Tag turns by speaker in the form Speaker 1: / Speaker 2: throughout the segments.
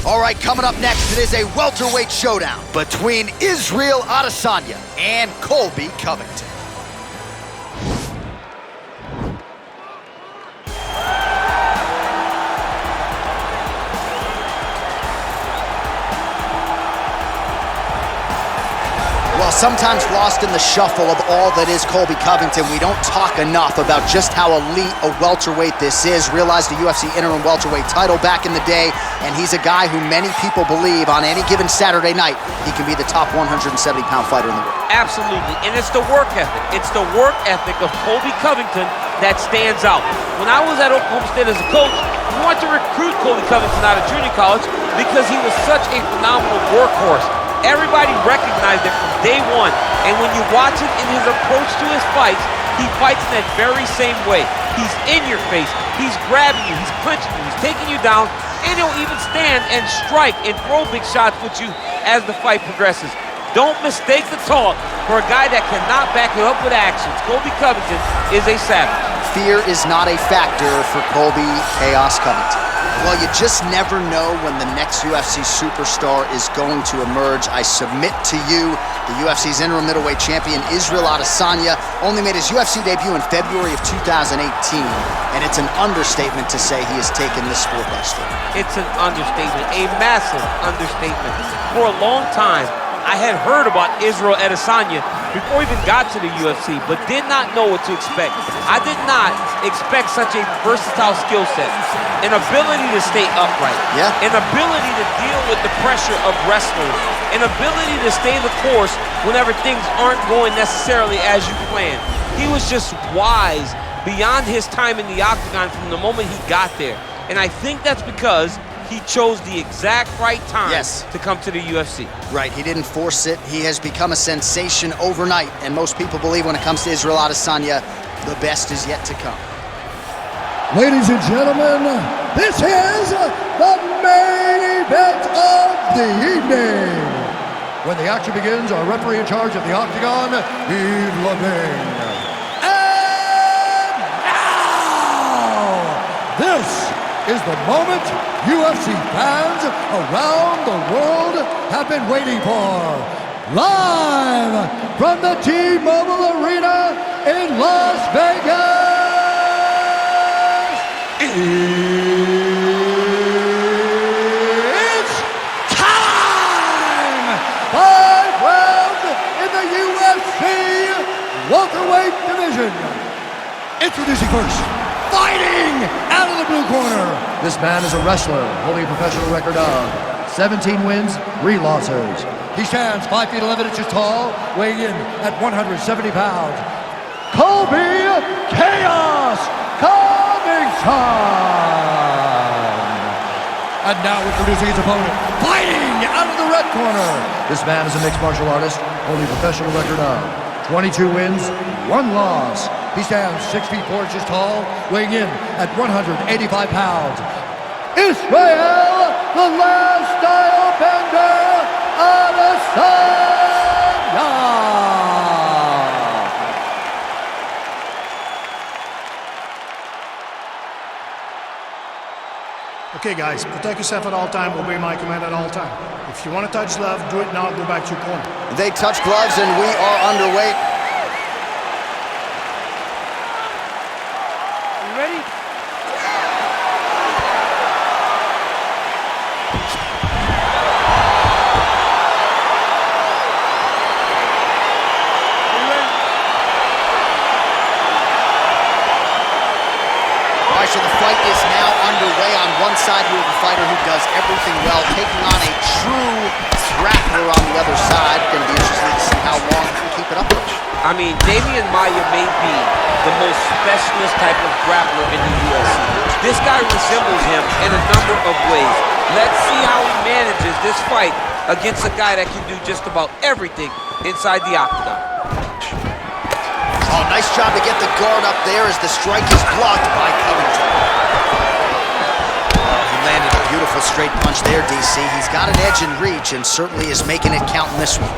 Speaker 1: All right, coming up next, it is a welterweight showdown between Israel Adesanya and Colby Covington. Well, sometimes lost in the shuffle of all that is Colby Covington, we don't talk enough about just how elite a welterweight this is. Realized the UFC interim welterweight title back in the day, and he's a guy who many people believe on any given Saturday night, he can be the top 170-pound fighter in the world.
Speaker 2: Absolutely, and it's the work ethic. It's the work ethic of Colby Covington that stands out. When I was at Oklahoma State as a coach, we wanted to recruit Colby Covington out of junior college because he was such a phenomenal workhorse. Everybody recognized it from day one, and when you watch it in his approach to his fights, he fights in that very same way. He's in your face, he's grabbing you, he's punching you, he's taking you down, and he'll even stand and strike and throw big shots with you as the fight progresses. Don't mistake the talk for a guy that cannot back it up with actions. Colby Covington is a savage.
Speaker 1: Fear is not a factor for Colby Chaos Covington. Well, you just never know when the next UFC superstar is going to emerge. I submit to you, the UFC's interim middleweight champion, Israel Adesanya, only made his UFC debut in February of 2018, and it's an understatement to say he has taken this sport by storm.
Speaker 2: It's an understatement, a massive understatement. For a long time, I had heard about Israel Adesanya before he even got to the UFC, but did not know what to expect. I did not expect such a versatile skill set, an ability to stay upright, an ability to deal with the pressure of wrestlers, an ability to stay the course whenever things aren't going necessarily as you planned. He was just wise beyond his time in the octagon from the moment he got there. And I think that's because he chose the exact right time to come to the UFC.
Speaker 1: Right, he didn't force it. He has become a sensation overnight, and most people believe when it comes to Israel Adesanya, the best is yet to come.
Speaker 3: Ladies and gentlemen, this is the main event of the evening. When the action begins, our referee in charge of the octagon, Heath. And now, this is the moment UFC fans around the world have been waiting for. Live from the T-Mobile Arena in Las Vegas, it's time! 5 rounds in the UFC welterweight division. Introducing first, fighting out of the blue corner. This man is a wrestler, holding a professional record of 17 wins, 3 losses. He stands 5 feet 11 inches tall, weighing in at 170 pounds. Colby Chaos Covington. And now introducing his opponent, fighting out of the red corner. This man is a mixed martial artist, holding a professional record of 22 wins, 1 loss. He stands 6 feet 4 inches tall, weighing in at 185 pounds. Israel, the last style bender, Adesanya.
Speaker 4: Okay, guys, protect yourself at all time, obey my command at all time. If you want to touch glove, do it now, go back to your corner.
Speaker 1: They touch gloves, and we are underway.
Speaker 2: Ready?
Speaker 1: All right, so the fight is now underway. On one side, you have a fighter who does everything well, taking on a true grappler on the other side. Going to be interesting to see how long he can keep it up.
Speaker 2: I mean, Damian Maia may be the most specialist type of grappler in the UFC. This guy resembles him in a number of ways. Let's see how he manages this fight against a guy that can do just about everything inside the octagon.
Speaker 1: Oh, nice job to get the guard up there as the strike is blocked by Covington. He landed a beautiful straight punch there, DC. He's got an edge in reach and certainly is making it count in this one.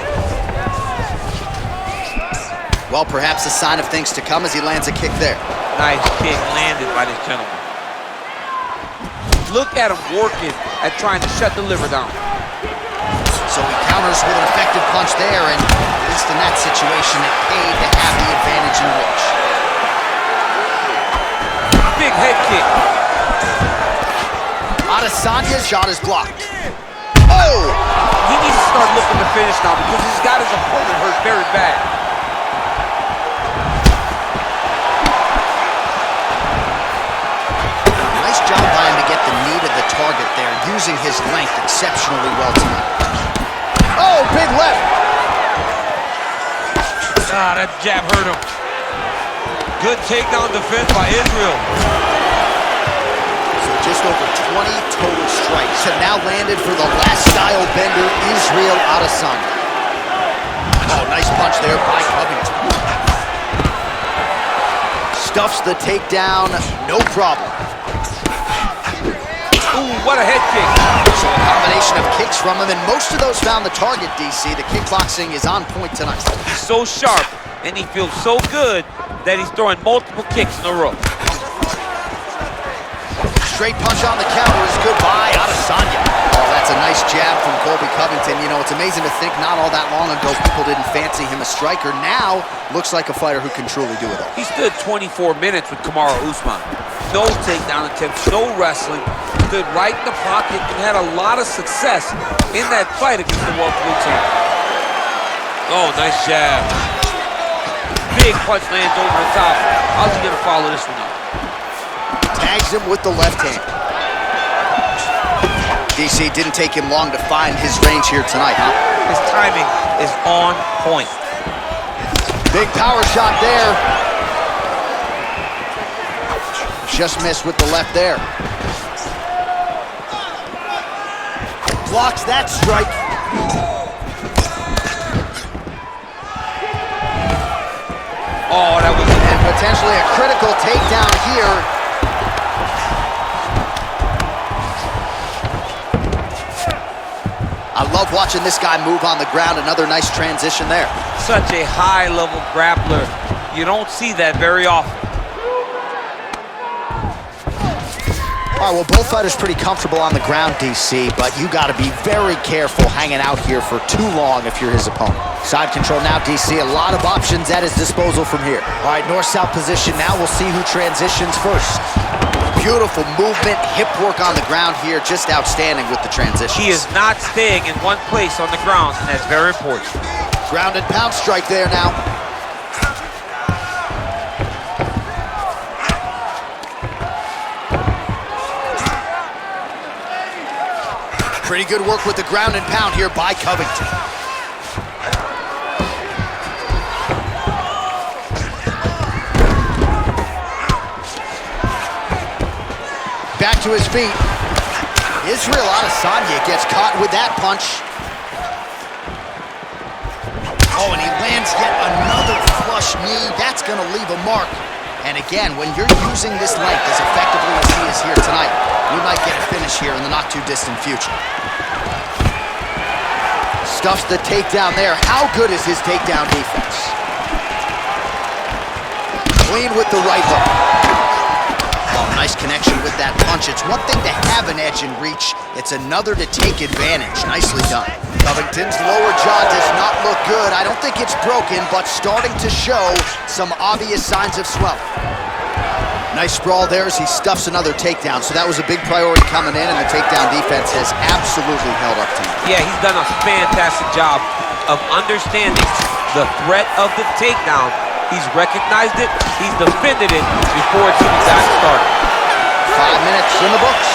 Speaker 1: Well, perhaps a sign of things to come as he lands a kick there.
Speaker 2: Nice kick landed by this gentleman. Look at him working at trying to shut the liver down.
Speaker 1: So he counters with an effective punch there, and at least in that situation, it paid to have the advantage in reach.
Speaker 2: Big head kick.
Speaker 1: Adesanya's shot is blocked. Oh!
Speaker 2: He needs to start looking to finish now because he's got his opponent hurt very bad.
Speaker 1: Nice job by him to get the knee to the target there, using his length exceptionally well tonight. Oh, big left!
Speaker 2: Ah, that jab hurt him. Good takedown defense by Israel.
Speaker 1: So just over 20 total strikes have now landed for the last style bender, Israel Adesanya. Oh, nice punch there by Covington. Stuffs the takedown, no problem.
Speaker 2: Ooh, what a head kick.
Speaker 1: So a combination of kicks from him, and most of those found the target, DC. The kickboxing is on point tonight.
Speaker 2: He's so sharp, and he feels so good that he's throwing multiple kicks in a row.
Speaker 1: Straight punch on the counter is good by Adesanya. Oh, that's a nice jab from Colby Covington. You know, it's amazing to think not all that long ago people didn't fancy him a striker. Now, looks like a fighter who can truly do it all.
Speaker 2: He stood 24 minutes with Kamaru Usman. No takedown attempts, no wrestling. Stood right in the pocket and had a lot of success in that fight against the welterweight champ. Oh, nice jab. Big punch lands over the top. How's he gonna follow this one up?
Speaker 1: Tags him with the left hand. DC didn't take him long to find his range here tonight, huh?
Speaker 2: His timing is on point.
Speaker 1: Big power shot there. Just missed with the left there. Blocks that strike.
Speaker 2: Oh, that was
Speaker 1: And potentially a critical takedown here. I love watching this guy move on the ground. Another nice transition there.
Speaker 2: such a high-level grappler. You don't see that very often.
Speaker 1: All right, well, both fighters pretty comfortable on the ground, DC, but you got to be very careful hanging out here for too long if you're his opponent. Side control now, DC. A lot of options at his disposal from here. All right, north-south position now. We'll see who transitions first. Beautiful movement, hip work on the ground here. Just outstanding with the transition.
Speaker 2: He is not staying in one place on the ground, and that's very important.
Speaker 1: Ground and pound strike there now. Pretty good work with the ground and pound here by Covington. Back to his feet. Israel Adesanya gets caught with that punch. Oh, and he lands yet another flush knee. That's gonna leave a mark. And again, when you're using this length as effectively as he is here tonight, we might get a finish here in the not-too-distant future. Stuffs the takedown there. How good is his takedown defense? Clean with the right hook. Oh, nice connection with that punch. It's one thing to have an edge and reach. It's another to take advantage. Nicely done. Covington's lower jaw does not look good. I don't think it's broken, but starting to show some obvious signs of swelling. Nice sprawl there as he stuffs another takedown. So that was a big priority coming in, and the takedown defense has absolutely held up to him.
Speaker 2: Yeah, he's done a fantastic job of understanding the threat of the takedown. He's recognized it, he's defended it before it's even gotten started.
Speaker 1: 5 minutes in the books.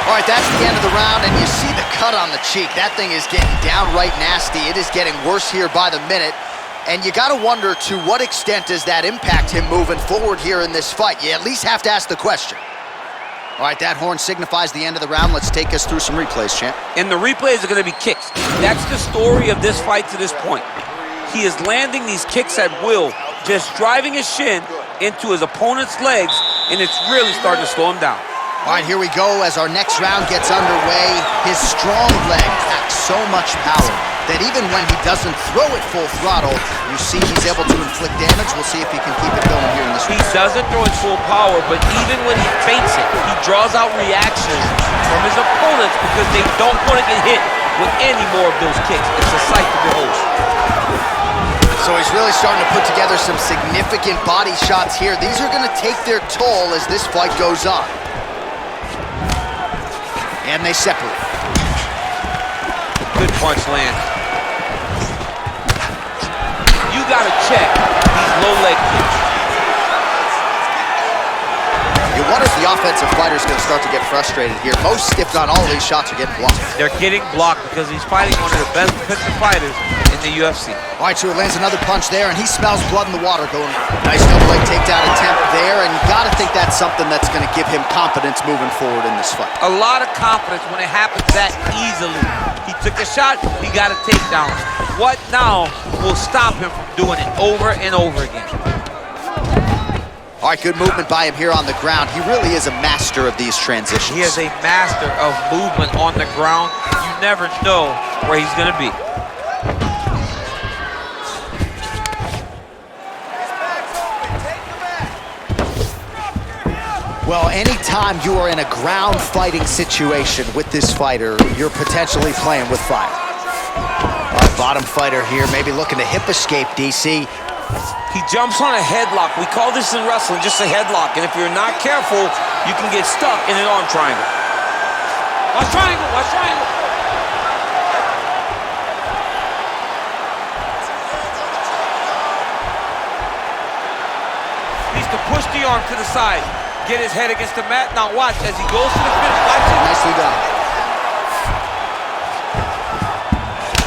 Speaker 1: All right, that's the end of the round, and you see the cut on the cheek. That thing is getting downright nasty. It is getting worse here by the minute. And you got to wonder, to what extent does that impact him moving forward here in this fight? You at least have to ask the question. All right, that horn signifies the end of the round. Let's take us through some replays, champ.
Speaker 2: And the replays are going to be kicks. That's the story of this fight to this point. He is landing these kicks at will, just driving his shin into his opponent's legs, and it's really starting to slow him down.
Speaker 1: All right, here we go as our next round gets underway. His strong leg packs so much power. that even when he doesn't throw it full throttle, you see he's able to inflict damage. We'll see if he can keep it going here in this
Speaker 2: He
Speaker 1: round.
Speaker 2: doesn't throw it full power, but even when he feints it, he draws out reactions from his opponents because they don't want to get hit with any more of those kicks. It's a sight to behold.
Speaker 1: So he's really starting to put together some significant body shots here. These are going to take their toll as this fight goes on. And they separate.
Speaker 2: Good punch lands. You got to check these low leg kicks.
Speaker 1: You wonder if the offensive fighter is going to start to get frustrated here. Most, if not all, of these shots are getting blocked.
Speaker 2: They're getting blocked because he's fighting one of the best defensive fighters in the UFC.
Speaker 1: All right, so he lands another punch there, and he smells blood in the water going. Nice double leg takedown attempt there, and you got to think that's something that's going to give him confidence moving forward in this fight.
Speaker 2: A lot of confidence when it happens that easily. He took a shot, he got a takedown. What now will stop him from doing it over and over again?
Speaker 1: All right, good movement by him here on the ground. He really is a master of these transitions.
Speaker 2: He is a master of movement on the ground. You never know where he's going to be.
Speaker 1: Well, anytime you are in a ground fighting situation with this fighter, you're potentially playing with fire. Our bottom fighter here maybe looking to hip escape, DC.
Speaker 2: He jumps on a headlock. We call this in wrestling just a headlock. And if you're not careful, you can get stuck in an arm triangle. Watch triangle, watch triangle. Needs to push the arm to the side. Get his head against the mat. Now watch as he goes to the finish. Watch it.
Speaker 1: Nicely done.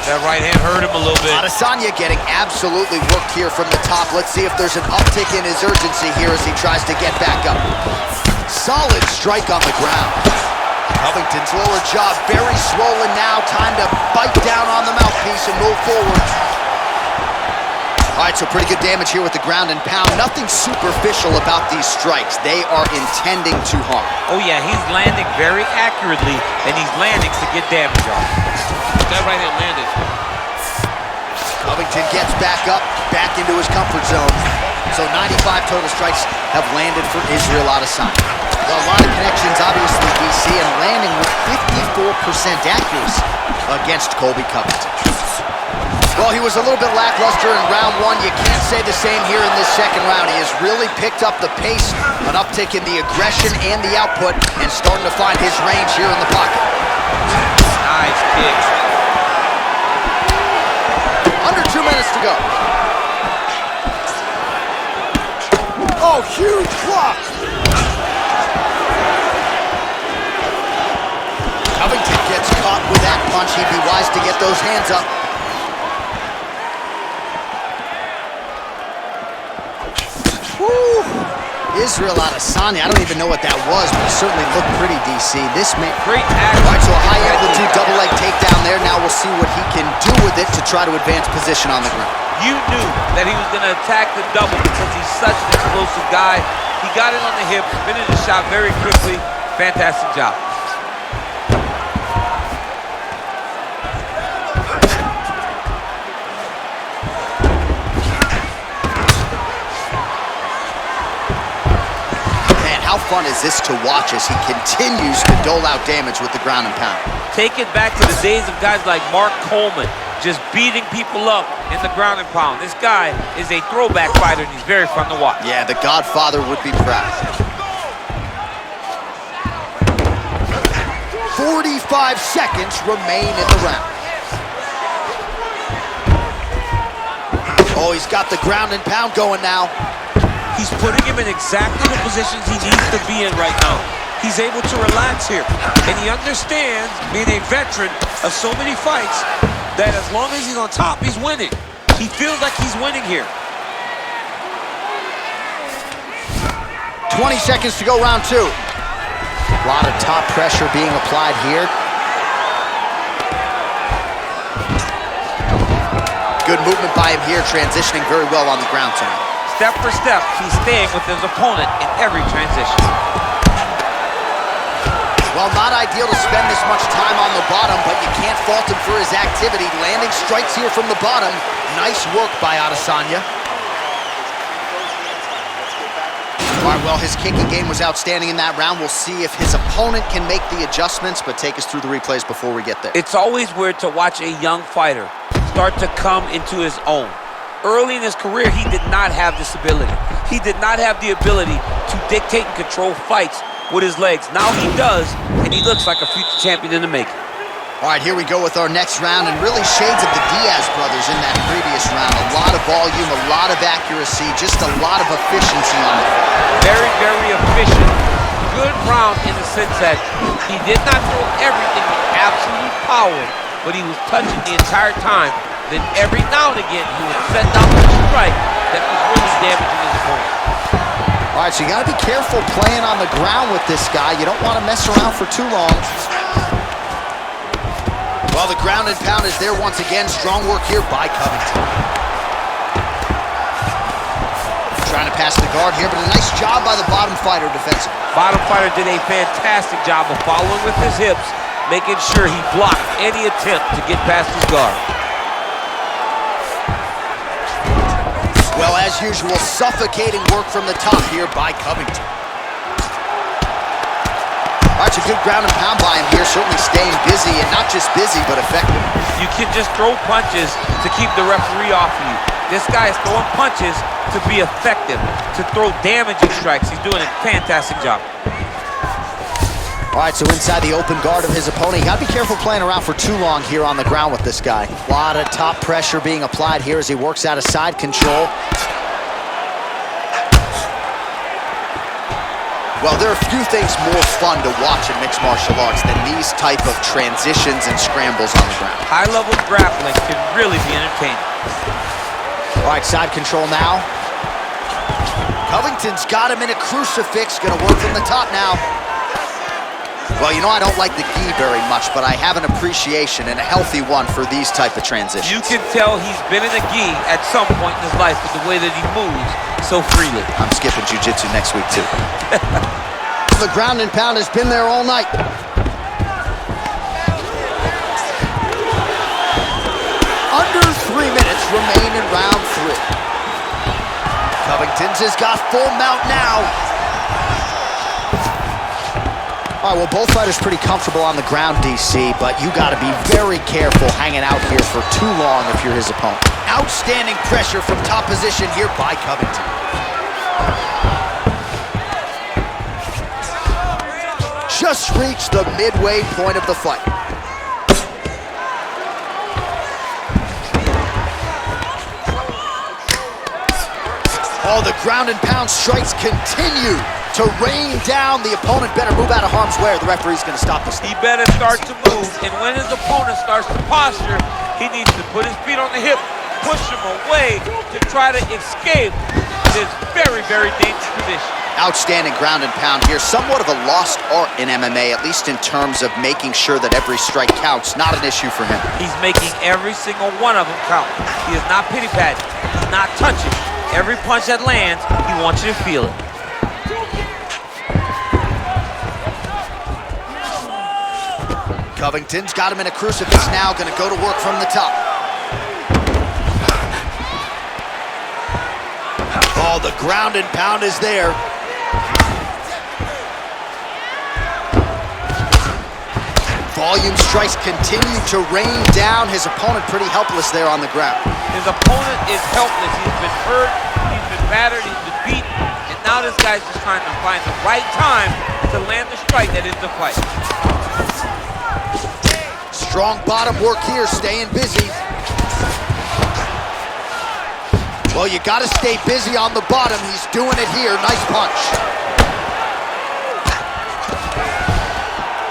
Speaker 2: That right hand hurt him a little bit.
Speaker 1: Adesanya getting absolutely worked here from the top. Let's see if there's an uptick in his urgency here as he tries to get back up. Solid strike on the ground. Covington's lower jaw very swollen now. Time to bite down on the mouthpiece and move forward. All right, so pretty good damage here with the ground and pound. Nothing superficial about these strikes. They are intending to harm.
Speaker 2: Oh yeah, he's landing very accurately, and he's landing to get damage on. That right hand landed.
Speaker 1: Covington gets back up, back into his comfort zone. So 95 total strikes have landed for Israel Adesanya. Well, a lot of connections, obviously, DC, and landing with 54% accuracy against Colby Covington. Well, he was a little bit lackluster in round one. You can't say the same here in this second round. He has really picked up the pace, an uptick in the aggression and the output, and starting to find his range here in the pocket.
Speaker 2: Nice kick.
Speaker 1: Under 2 minutes to go. Oh, huge block. Covington gets caught with that punch. He'd be wise to get those hands up. Woo. Israel Adesanya, I don't even know what that was, but it certainly looked pretty, DC. This man...
Speaker 2: Great
Speaker 1: All right, so a high-amplitude double leg takedown there. Now we'll see what he can do with it to try to advance position on the ground.
Speaker 2: You knew that he was going to attack the double because he's such an explosive guy. He got it on the hip, finished the shot very quickly. Fantastic job.
Speaker 1: How fun is this to watch as he continues to dole out damage with the ground and pound?
Speaker 2: Take it back to the days of guys like Mark Coleman, just beating people up in the ground and pound. This guy is a throwback fighter, and he's very fun to watch.
Speaker 1: Yeah, the Godfather would be proud. 45 seconds remain in the round. Oh, he's got the ground and pound going now.
Speaker 2: He's putting him in exactly the positions he needs to be in right now. He's able to relax here. And he understands, being a veteran of so many fights, that as long as he's on top, he's winning. He feels like he's winning here.
Speaker 1: 20 seconds to go, round two. A lot of top pressure being applied here. Good movement by him here, transitioning very well on the ground tonight.
Speaker 2: Step for step, he's staying with his opponent in every transition.
Speaker 1: Well, not ideal to spend this much time on the bottom, but you can't fault him for his activity. Landing strikes here from the bottom. Nice work by Adesanya. All right, well, his kicking game was outstanding in that round. We'll see if his opponent can make the adjustments, but take us through the replays before we get there.
Speaker 2: It's always weird to watch a young fighter start to come into his own. Early in his career, he did not have this ability. He did not have the ability to dictate and control fights with his legs. Now he does, and he looks like a future champion in the making.
Speaker 1: All right, here we go with our next round, and really shades of the Diaz brothers in that previous round. A lot of volume, a lot of accuracy, just a lot of efficiency on it.
Speaker 2: Very, very efficient. Good round in the sense that he did not throw everything with absolute power, but he was touching the entire time. Then every now and again, he would set down a strike that was really damaging his opponent.
Speaker 1: All right, so you got to be careful playing on the ground with this guy. You don't want to mess around for too long. Well, the ground and pound is there once again. Strong work here by Covington. Trying to pass the guard here, but a nice job by the bottom fighter defensively.
Speaker 2: Bottom fighter did a fantastic job of following with his hips, making sure he blocked any attempt to get past his guard.
Speaker 1: Well, as usual, suffocating work from the top here by Covington. All right, it's a good ground and pound by him here, certainly staying busy, and not just busy, but effective.
Speaker 2: You can just throw punches to keep the referee off of you. This guy is throwing punches to be effective, to throw damaging strikes. He's doing a fantastic job.
Speaker 1: All right, so inside the open guard of his opponent, you gotta be careful playing around for too long here on the ground with this guy. A lot of top pressure being applied here as he works out of side control. Well, there are few things more fun to watch in mixed martial arts than these type of transitions and scrambles on the ground.
Speaker 2: High-level grappling can really be entertaining.
Speaker 1: All right, side control now. Covington's got him in a crucifix, gonna work from the top now. Well, you know, I don't like the gi very much, but I have an appreciation, and a healthy one, for these type of transitions.
Speaker 2: You can tell he's been in a gi at some point in his life with the way that he moves so freely.
Speaker 1: I'm skipping jiu-jitsu next week, too. The ground and pound has been there all night. Under 3 minutes remain in round 3. Covington's has got full mount now. All right, well, both fighters pretty comfortable on the ground, DC, but you got to be very careful hanging out here for too long if you're his opponent. Outstanding pressure from top position here by Covington. Just reached the midway point of the fight. Oh, the ground and pound strikes continue to rain down. The opponent better move out of harm's way, or the referee's going to stop this.
Speaker 2: He better start to move, and when his opponent starts to posture, he needs to put his feet on the hip, push him away to try to escape this very, very dangerous position.
Speaker 1: Outstanding ground and pound here. Somewhat of a lost art in MMA, at least in terms of making sure that every strike counts. Not an issue for him.
Speaker 2: He's making every single one of them count. He is not pity-patting. He's not touching. Every punch that lands, he wants you to feel it.
Speaker 1: Covington's got him in a crucifix now, gonna go to work from the top. Oh, the ground and pound is there. Volume strikes continue to rain down. His opponent pretty helpless there on the ground.
Speaker 2: His opponent is helpless. He's been hurt, he's been battered, he's been beaten, and now this guy's just trying to find the right time to land the strike that is the fight.
Speaker 1: Strong bottom work here, staying busy. Well, you gotta stay busy on the bottom. He's doing it here. Nice punch.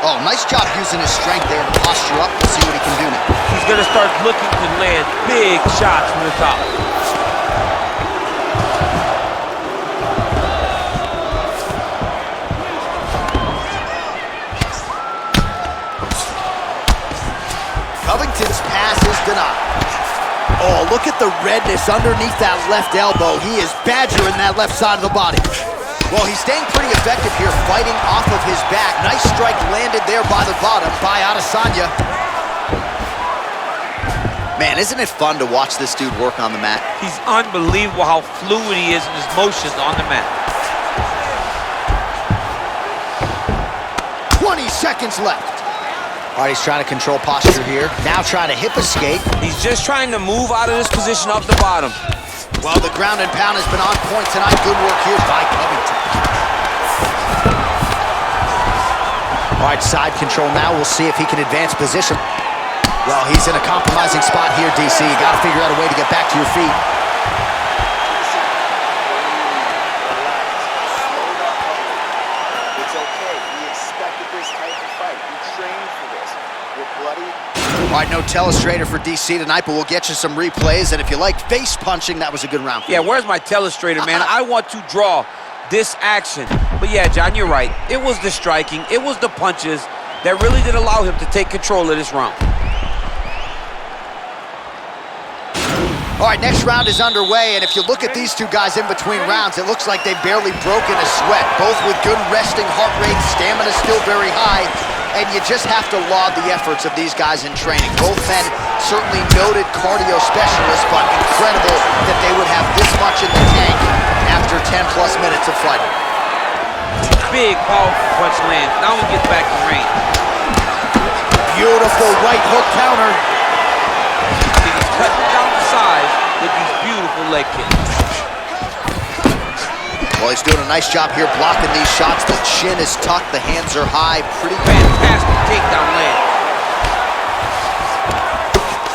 Speaker 1: Oh, nice job using his strength there to posture up and see what he can do now.
Speaker 2: He's gonna start looking to land big shots from the top.
Speaker 1: Covington's pass is denied. Oh, look at the redness underneath that left elbow. He is badgering that left side of the body. Well, he's staying pretty effective here, fighting off of his back. Nice strike landed there by the bottom by Adesanya. Man, isn't it fun to watch this dude work on the mat?
Speaker 2: He's unbelievable how fluid he is in his motions on the mat.
Speaker 1: 20 seconds left. All right, he's trying to control posture here. Now trying to hip escape.
Speaker 2: He's just trying to move out of this position off the bottom.
Speaker 1: Well, the ground and pound has been on point tonight. Good work here by Covington. All right, side control now. We'll see if he can advance position. Well, he's in a compromising spot here, DC. You got to figure out a way to get back to your feet.
Speaker 5: It's okay. We expected this type of fight. We trained for this. We're bloody.
Speaker 1: All right, no telestrator for DC tonight, but we'll get you some replays. And if you like face punching, that was a good round.
Speaker 2: Yeah, where's my telestrator, man? I want to draw this action. But yeah, John, you're right. It was the striking, it was the punches that really did allow him to take control of this round.
Speaker 1: All right, next round is underway, and if you look at these two guys in between rounds, it looks like they've barely broken a sweat. Both with good resting heart rates, stamina still very high, and you just have to laud the efforts of these guys in training. Both men certainly noted cardio specialists, but incredible that they would have this much in the tank after 10-plus minutes of fighting.
Speaker 2: Big, powerful punch lands. Now we get back to range.
Speaker 1: Beautiful right hook counter.
Speaker 2: He's cutting down the size with these beautiful leg kicks.
Speaker 1: Well, he's doing a nice job here blocking these shots. The chin is tucked, the hands are high. Pretty
Speaker 2: fantastic takedown land.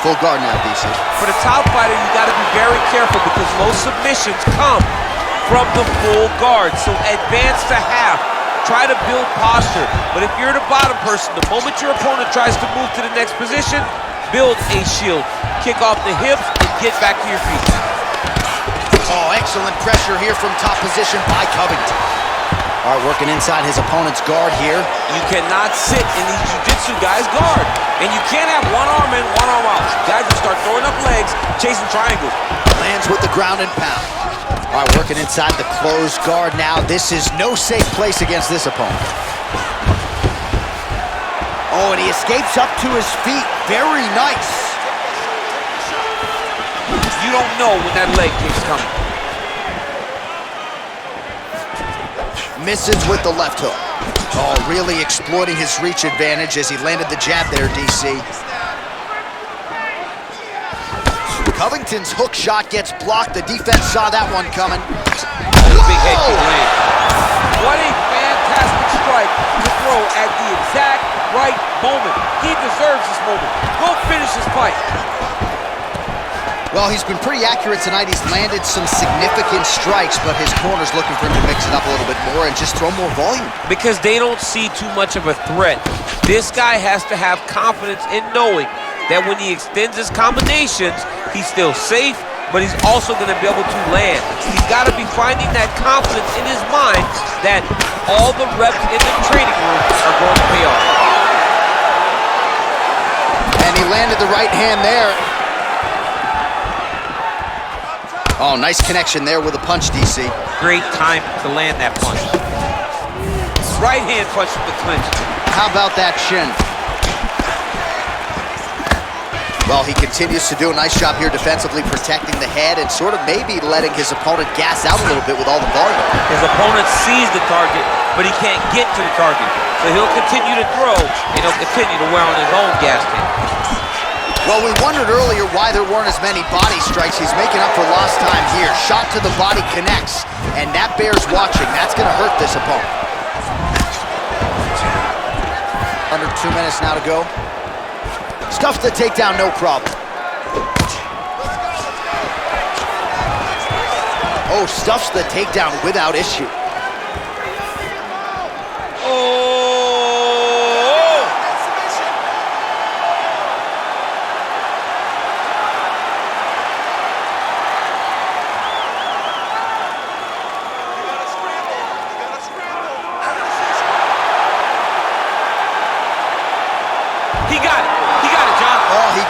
Speaker 1: Full guard now, DC.
Speaker 2: For the top fighter, you got to be very careful because most submissions come from the full guard. So advance to half. Try to build posture. But if you're the bottom person, the moment your opponent tries to move to the next position, build a shield. Kick off the hips and get back to your feet.
Speaker 1: Oh, excellent pressure here from top position by Covington. All right, working inside his opponent's guard here.
Speaker 2: You cannot sit in these jiu-jitsu guys' guard. And you can't have one arm in, one arm out. Guys will start throwing up legs, chasing triangles.
Speaker 1: Lands with the ground and pound. All right, working inside the closed guard now. This is no safe place against this opponent. Oh, and he escapes up to his feet. Very nice.
Speaker 2: You don't know when that leg kick's coming.
Speaker 1: Misses with the left hook. Oh, really exploiting his reach advantage as he landed the jab there, DC. Covington's hook shot gets blocked. The defense saw that one coming.
Speaker 2: Big head kick land. What a fantastic strike to throw at the exact right moment. He deserves this moment. Go finish his fight.
Speaker 1: Well, he's been pretty accurate tonight. He's landed some significant strikes, but his corner's looking for him to mix it up a little bit more and just throw more volume.
Speaker 2: Because they don't see too much of a threat. This guy has to have confidence in knowing that when he extends his combinations, he's still safe, but he's also going to be able to land. He's got to be finding that confidence in his mind that all the reps in the training room are going to pay off.
Speaker 1: And he landed the right hand there. Oh, nice connection there with a punch, DC.
Speaker 2: Great time to land that punch. Right hand punch with the clinch.
Speaker 1: How about that shin? Well, he continues to do a nice job here defensively, protecting the head and sort of maybe letting his opponent gas out a little bit with all the volume.
Speaker 2: His opponent sees the target, but he can't get to the target. So he'll continue to throw, and he'll continue to wear on his own gas tank.
Speaker 1: Well, we wondered earlier why there weren't as many body strikes. He's making up for lost time here. Shot to the body connects, and that bears watching. That's going to hurt this opponent. Under 2 minutes now to go. Stuffs the takedown, no problem. Oh, stuffs the takedown without issue.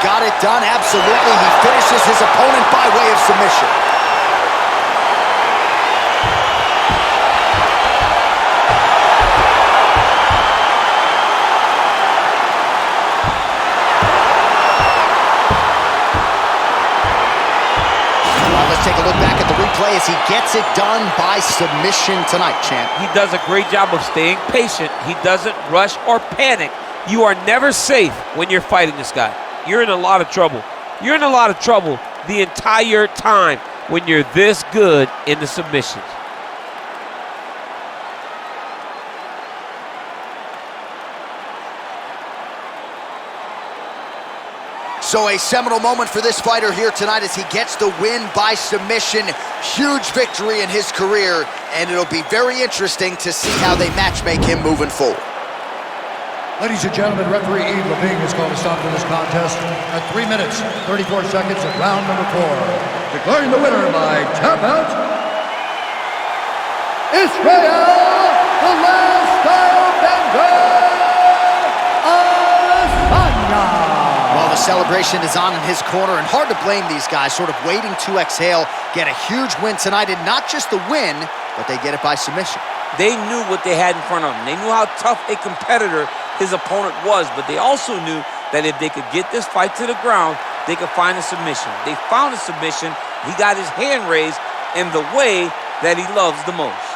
Speaker 1: Got it done, absolutely. He finishes his opponent by way of submission. play as he gets it done by submission tonight, champ.
Speaker 2: He does a great job of staying patient. He doesn't rush or panic. You are never safe when you're fighting this guy. You're in a lot of trouble. You're in a lot of trouble the entire time when you're this good in the submissions.
Speaker 1: So a seminal moment for this fighter here tonight as he gets the win by submission. Huge victory in his career, and it'll be very interesting to see how they matchmake him moving forward.
Speaker 3: Ladies and gentlemen, referee Yves Levine has called a stop to this contest at 3 minutes, 34 seconds of round number 4. Declaring the winner by tap out, Israel, the last style bender, Adesanya.
Speaker 1: Well, the celebration is on in his corner, and hard to blame these guys, sort of waiting to exhale, get a huge win tonight, and not just the win, but they get it by submission.
Speaker 2: They knew what they had in front of them. They knew how tough a competitor his opponent was, but they also knew that if they could get this fight to the ground, they could find a submission. They found a submission. He got his hand raised in the way that he loves the most.